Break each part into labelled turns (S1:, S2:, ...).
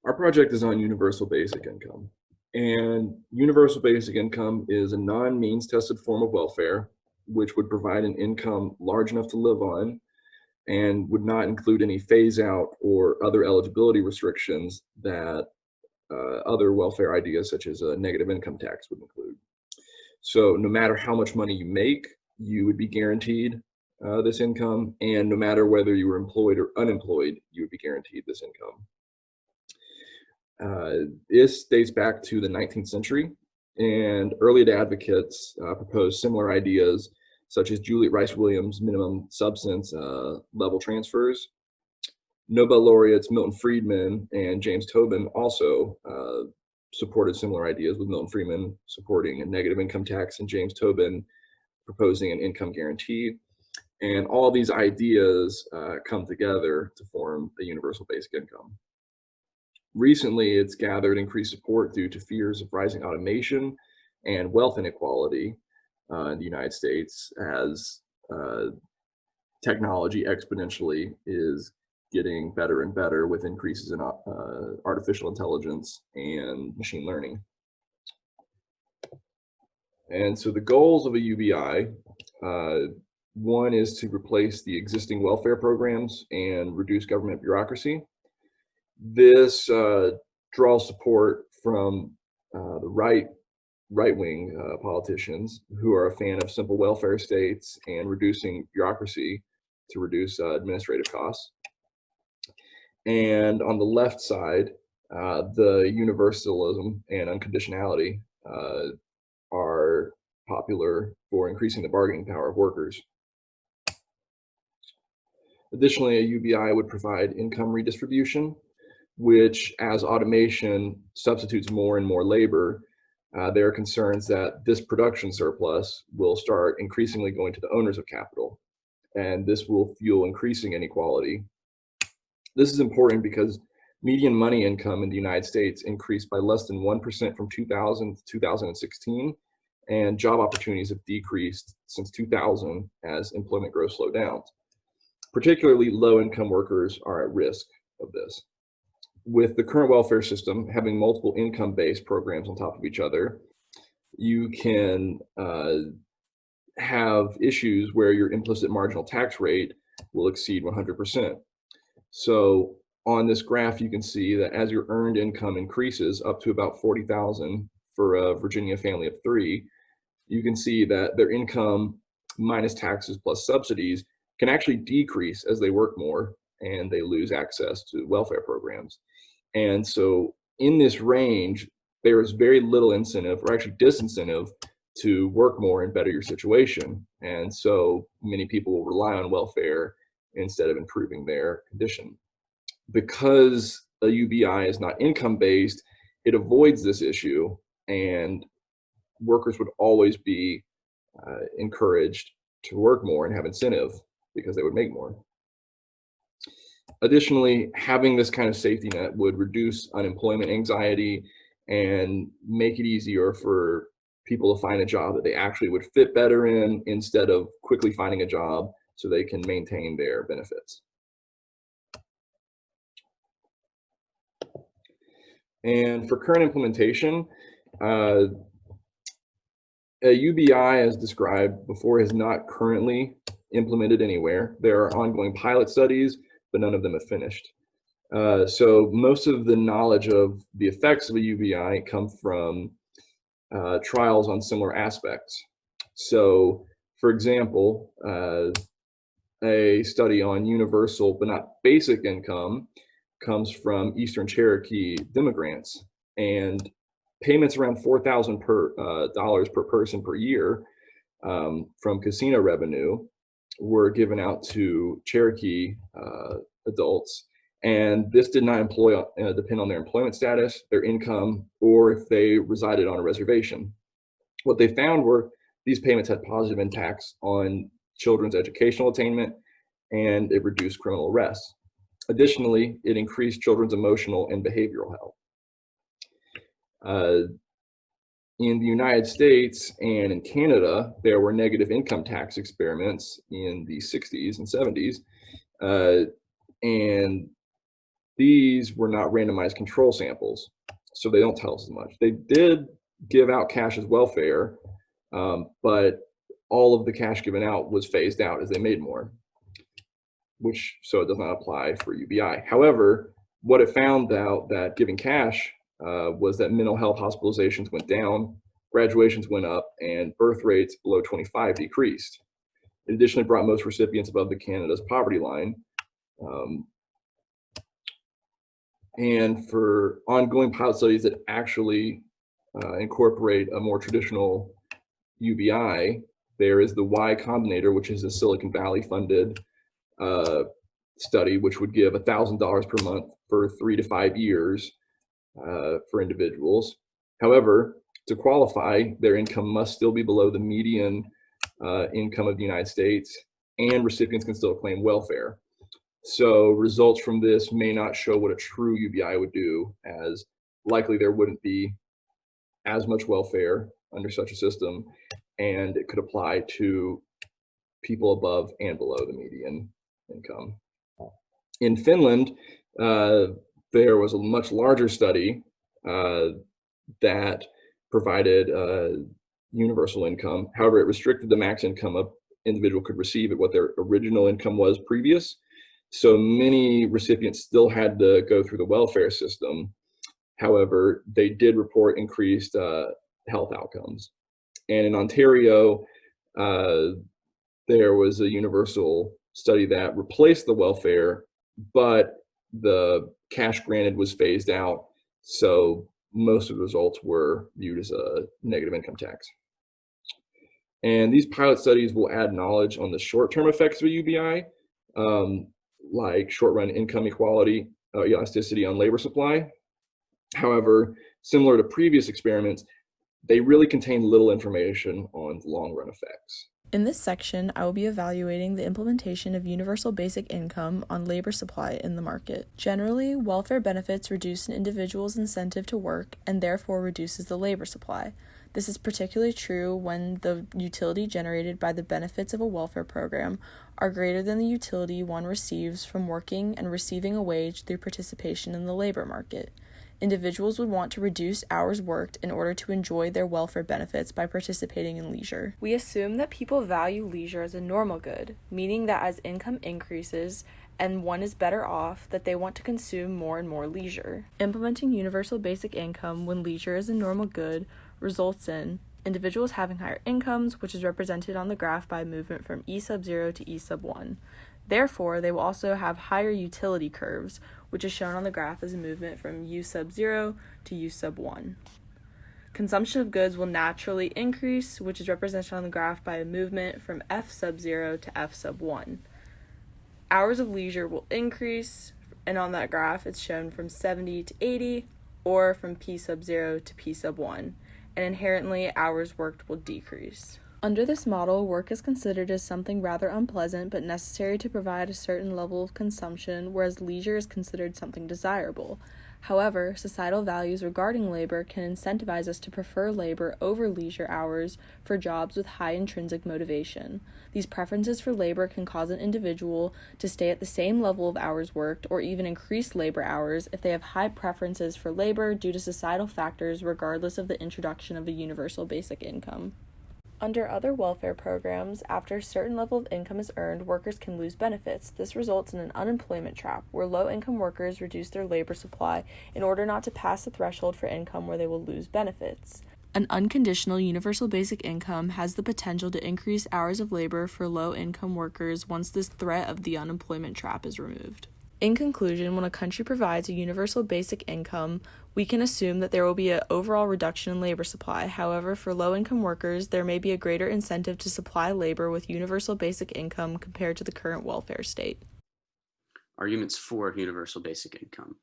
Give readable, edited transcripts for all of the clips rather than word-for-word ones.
S1: Our project is on universal basic income. And universal basic income is a non-means tested form of welfare, which would provide an income large enough to live on and would not include any phase out or other eligibility restrictions that other welfare ideas such as a negative income tax would include. So no matter how much money you make, you would be guaranteed this income, and no matter whether you were employed or unemployed, you would be guaranteed this income. This dates back to the 19th century, and early advocates proposed similar ideas, such as Juliet Rice Williams' minimum substance level transfers. Nobel laureates Milton Friedman and James Tobin also supported similar ideas, with Milton Friedman supporting a negative income tax and James Tobin proposing an income guarantee. And all these ideas come together to form a universal basic income. Recently, it's gathered increased support due to fears of rising automation and wealth inequality in the United States, as technology exponentially is getting better and better with increases in artificial intelligence and machine learning. And so the goals of a UBI, one is to replace the existing welfare programs and reduce government bureaucracy. This draws support from the right-wing politicians who are a fan of simple welfare states and reducing bureaucracy to reduce administrative costs. And on the left side, the universalism and unconditionality are popular for increasing the bargaining power of workers. Additionally, a UBI would provide income redistribution, which, as automation substitutes more and more labor, there are concerns that this production surplus will start increasingly going to the owners of capital, and this will fuel increasing inequality. This is important because median money income in the United States increased by less than 1% from 2000 to 2016, and job opportunities have decreased since 2000 as employment growth slowed down. Particularly low-income workers are at risk of this. With the current welfare system having multiple income-based programs on top of each other, you can have issues where your implicit marginal tax rate will exceed 100%. So on this graph, you can see that as your earned income increases up to about $40,000 for a Virginia family of 3, you can see that their income minus taxes plus subsidies can actually decrease as they work more and they lose access to welfare programs. And so in this range, there is very little incentive, or actually disincentive, to work more and better your situation. And so many people will rely on welfare instead of improving their condition. Because a UBI is not income-based, it avoids this issue, and workers would always be encouraged to work more and have incentive because they would make more. Additionally, having this kind of safety net would reduce unemployment anxiety and make it easier for people to find a job that they actually would fit better in, instead of quickly finding a job so they can maintain their benefits. And for current implementation, a UBI, as described before, is not currently implemented anywhere. There are ongoing pilot studies, but none of them have finished. So most of the knowledge of the effects of a UBI come from trials on similar aspects. So, for example, a study on universal but not basic income comes from Eastern Cherokee immigrants, and payments around $4,000 per person per year from casino revenue were given out to Cherokee adults, and this did not depend on their employment status, their income, or if they resided on a reservation. What they found were these payments had positive impacts on children's educational attainment, and it reduced criminal arrests. Additionally, it increased children's emotional and behavioral health. In the United States and in Canada, there were negative income tax experiments in the 60s and 70s, and these were not randomized control samples, so they don't tell us as much. They did give out cash as welfare, but all of the cash given out was phased out as they made more, so it does not apply for UBI. However, what it found out that giving cash was that mental health hospitalizations went down, graduations went up, and birth rates below 25 decreased. It additionally brought most recipients above the Canada's poverty line. And for ongoing pilot studies that actually incorporate a more traditional UBI, there is the Y Combinator, which is a Silicon Valley funded study, which would give $1,000 per month for 3 to 5 years for individuals. However, to qualify, their income must still be below the median income of the United States, and recipients can still claim welfare. So results from this may not show what a true UBI would do, as likely there wouldn't be as much welfare under such a system, and it could apply to people above and below the median income. In Finland, there was a much larger study that provided universal income. However, it restricted the max income an individual could receive at what their original income was previous. So many recipients still had to go through the welfare system. However, they did report increased health outcomes. And in Ontario, there was a universal study that replaced the welfare, but the cash granted was phased out. So most of the results were viewed as a negative income tax. And these pilot studies will add knowledge on the short-term effects of a UBI, like short-run income equality, elasticity on labor supply. However, similar to previous experiments, they really contain little information on long-run effects.
S2: In this section, I will be evaluating the implementation of universal basic income on labor supply in the market. Generally, welfare benefits reduce an individual's incentive to work and therefore reduces the labor supply. This is particularly true when the utility generated by the benefits of a welfare program are greater than the utility one receives from working and receiving a wage through participation in the labor market. Individuals would want to reduce hours worked in order to enjoy their welfare benefits by participating in leisure. We assume that people value leisure as a normal good, meaning that as income increases and one is better off, that they want to consume more and more leisure. Implementing universal basic income when leisure is a normal good results in individuals having higher incomes, which is represented on the graph by a movement from E sub 0 to E sub 1. Therefore, they will also have higher utility curves, which is shown on the graph as a movement from U sub 0 to U sub 1. Consumption of goods will naturally increase, which is represented on the graph by a movement from F sub 0 to F sub 1. Hours of leisure will increase, and on that graph it's shown from 70 to 80, or from P sub 0 to P sub 1, and inherently hours worked will decrease. Under this model, work is considered as something rather unpleasant but necessary to provide a certain level of consumption, whereas leisure is considered something desirable. However, societal values regarding labor can incentivize us to prefer labor over leisure hours for jobs with high intrinsic motivation. These preferences for labor can cause an individual to stay at the same level of hours worked or even increase labor hours if they have high preferences for labor due to societal factors regardless of the introduction of a universal basic income. Under other welfare programs, after a certain level of income is earned, workers can lose benefits. This results in an unemployment trap, where low-income workers reduce their labor supply in order not to pass the threshold for income where they will lose benefits. An unconditional universal basic income has the potential to increase hours of labor for low-income workers once this threat of the unemployment trap is removed. In conclusion, when a country provides a universal basic income, we can assume that there will be an overall reduction in labor supply. However, for low-income workers, there may be a greater incentive to supply labor with universal basic income compared to the current welfare state.
S3: Arguments for universal basic income.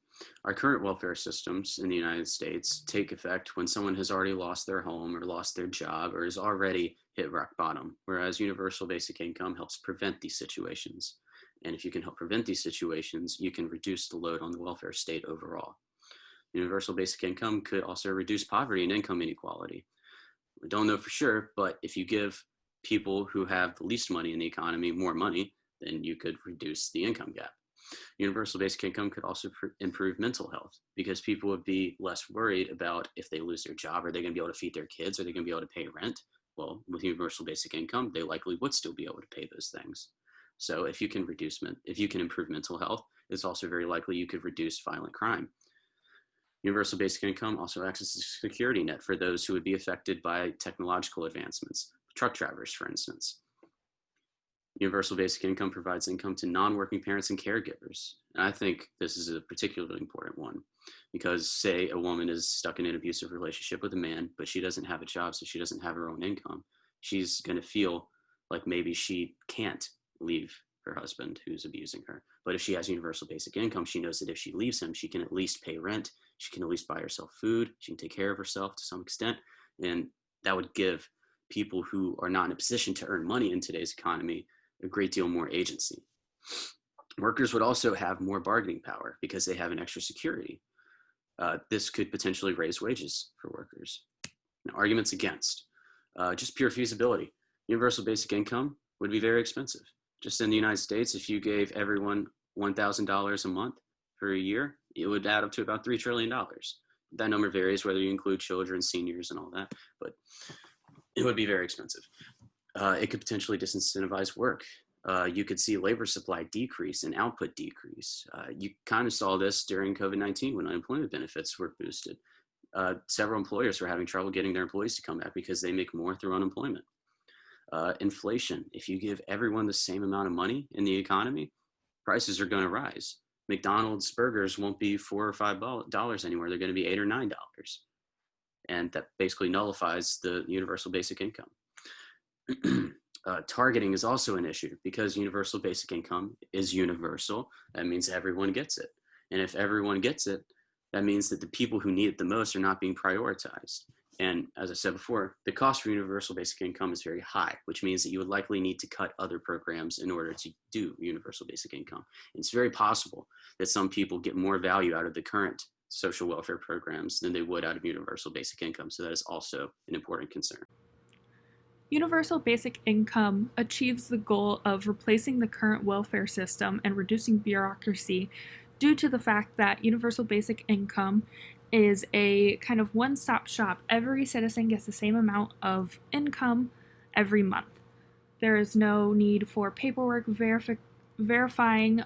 S3: Our current welfare systems in the United States take effect when someone has already lost their home or lost their job or has already hit rock bottom, whereas universal basic income helps prevent these situations. And if you can help prevent these situations, you can reduce the load on the welfare state overall. Universal basic income could also reduce poverty and income inequality. We don't know for sure, but if you give people who have the least money in the economy more money, then you could reduce the income gap. Universal basic income could also improve mental health because people would be less worried about if they lose their job, are they going to be able to feed their kids? Are they going to be able to pay rent? Well, with universal basic income, they likely would still be able to pay those things. So if you can improve mental health, it's also very likely you could reduce violent crime. Universal basic income also acts as a security net for those who would be affected by technological advancements, truck drivers, for instance. Universal basic income provides income to non-working parents and caregivers. And I think this is a particularly important one because, say, a woman is stuck in an abusive relationship with a man, but she doesn't have a job, so she doesn't have her own income. She's going to feel like maybe she can't leave her husband who's abusing her. But if she has universal basic income, she knows that if she leaves him, she can at least pay rent. She can at least buy herself food. She can take care of herself to some extent. And that would give people who are not in a position to earn money in today's economy a great deal more agency. Workers would also have more bargaining power because they have an extra security. This could potentially raise wages for workers. Now, arguments against, just pure feasibility. Universal basic income would be very expensive. Just in the United States, if you gave everyone $1,000 a month for a year, it would add up to about $3 trillion. That number varies whether you include children, seniors, and all that, but it would be very expensive. It could potentially disincentivize work. You could see labor supply decrease and output decrease. You kind of saw this during COVID-19 when unemployment benefits were boosted. Several employers were having trouble getting their employees to come back because they make more through unemployment. Inflation, if you give everyone the same amount of money in the economy, prices are going to rise. McDonald's burgers won't be $4 or $5 anymore. They're going to be $8 or $9. And that basically nullifies the universal basic income. Targeting is also an issue because universal basic income is universal. That means everyone gets it. And if everyone gets it, that means that the people who need it the most are not being prioritized. And as I said before, the cost for universal basic income is very high, which means that you would likely need to cut other programs in order to do universal basic income. And it's very possible that some people get more value out of the current social welfare programs than they would out of universal basic income. So that is also an important concern.
S4: Universal basic income achieves the goal of replacing the current welfare system and reducing bureaucracy due to the fact that universal basic income is a kind of one-stop shop. Every citizen gets the same amount of income every month. There is no need for paperwork verifying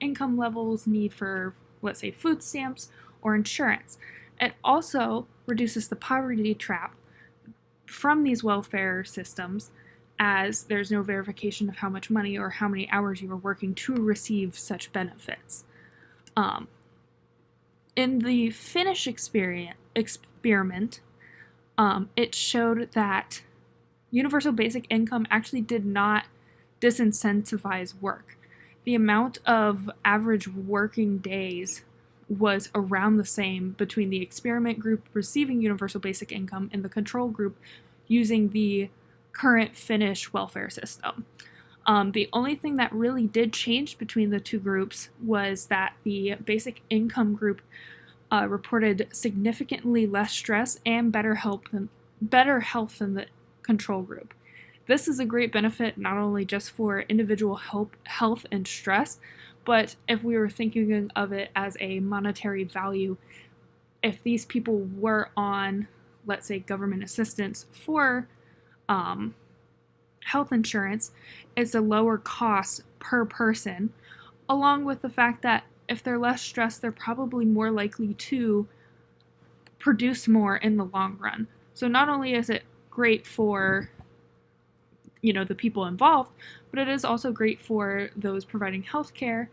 S4: income levels, need for, let's say, food stamps or insurance. It also reduces the poverty trap from these welfare systems, as there's no verification of how much money or how many hours you are working to receive such benefits. In the Finnish experiment, it showed that universal basic income actually did not disincentivize work. The amount of average working days was around the same between the experiment group receiving universal basic income and the control group using the current Finnish welfare system. The only thing that really did change between the two groups was that the basic income group reported significantly less stress and better health than the control group. This is a great benefit not only just for individual health and stress, but if we were thinking of it as a monetary value, if these people were on, let's say, government assistance for health insurance, it's a lower cost per person, along with the fact that if they're less stressed, they're probably more likely to produce more in the long run. So not only is it great for the people involved, but it is also great for those providing healthcare,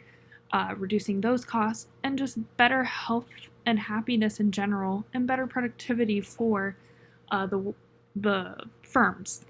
S4: reducing those costs, and just better health and happiness in general, and better productivity for the firms.